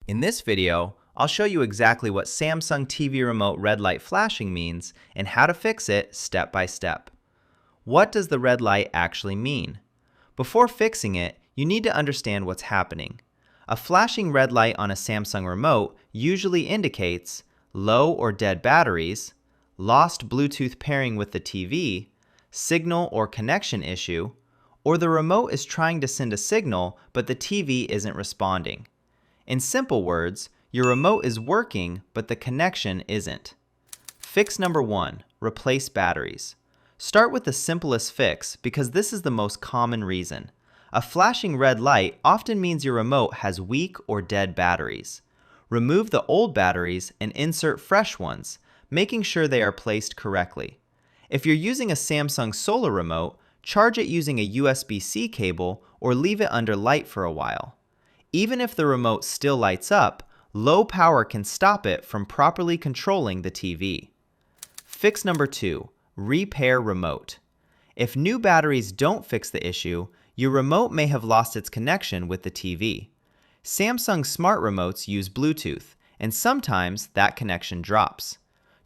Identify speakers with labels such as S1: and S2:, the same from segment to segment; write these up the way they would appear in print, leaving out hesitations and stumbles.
S1: In this video, I'll show you exactly what Samsung TV remote red light flashing means and how to fix it step by step. What does the red light actually mean? Before fixing it, you need to understand what's happening. A flashing red light on a Samsung remote usually indicates low or dead batteries, lost Bluetooth pairing with the TV, signal or connection issue, or the remote is trying to send a signal but the TV isn't responding. In simple words, your remote is working but the connection isn't. Fix number 1, replace batteries. Start with the simplest fix because this is the most common reason. A flashing red light often means your remote has weak or dead batteries. Remove the old batteries and insert fresh ones, making sure they are placed correctly. If you're using a Samsung Solar remote, charge it using a USB-C cable or leave it under light for a while. Even if the remote still lights up, low power can stop it from properly controlling the TV. Fix number 2, repair remote. If new batteries don't fix the issue, your remote may have lost its connection with the TV. Samsung smart remotes use Bluetooth, and sometimes that connection drops.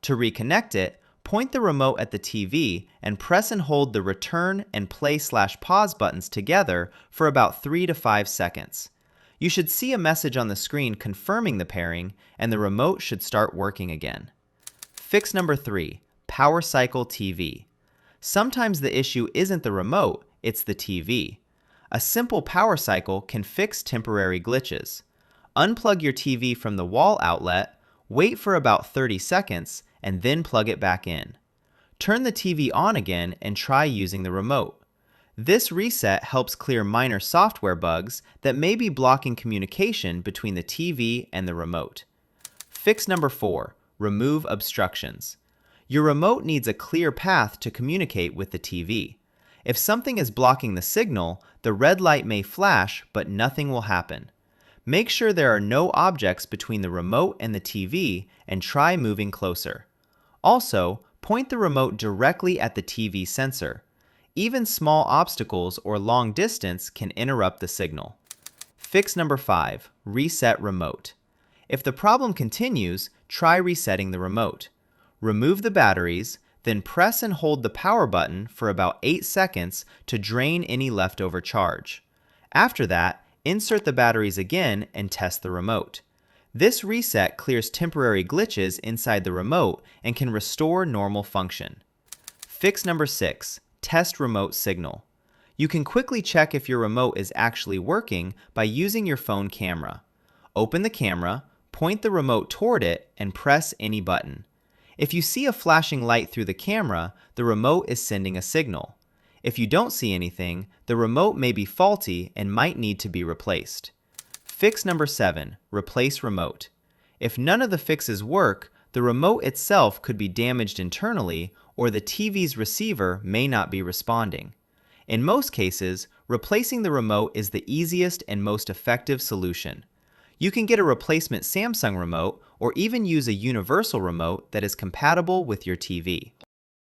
S1: To reconnect it, point the remote at the TV and press and hold the return and play/pause buttons together for about 3 to 5 seconds. You should see a message on the screen confirming the pairing, and the remote should start working again. Fix number 3, power cycle TV. Sometimes the issue isn't the remote, it's the TV. A simple power cycle can fix temporary glitches. Unplug your TV from the wall outlet, wait for about 30 seconds, and then plug it back in. Turn the TV on again and try using the remote. This reset helps clear minor software bugs that may be blocking communication between the TV and the remote. Fix number 4, remove obstructions. Your remote needs a clear path to communicate with the TV. If something is blocking the signal, the red light may flash, but nothing will happen. Make sure there are no objects between the remote and the TV and try moving closer. Also, point the remote directly at the TV sensor. Even small obstacles or long distance can interrupt the signal. Fix number 5, reset remote. If the problem continues, try resetting the remote. Remove the batteries, then press and hold the power button for about 8 seconds to drain any leftover charge. After that, insert the batteries again and test the remote. This reset clears temporary glitches inside the remote and can restore normal function. Fix number 6, test remote signal. You can quickly check if your remote is actually working by using your phone camera. Open the camera, point the remote toward it, and press any button. If you see a flashing light through the camera, the remote is sending a signal. If you don't see anything, the remote may be faulty and might need to be replaced. Fix number 7, replace remote. If none of the fixes work, the remote itself could be damaged internally or the TV's receiver may not be responding. In most cases, replacing the remote is the easiest and most effective solution. You can get a replacement Samsung remote or even use a universal remote that is compatible with your TV.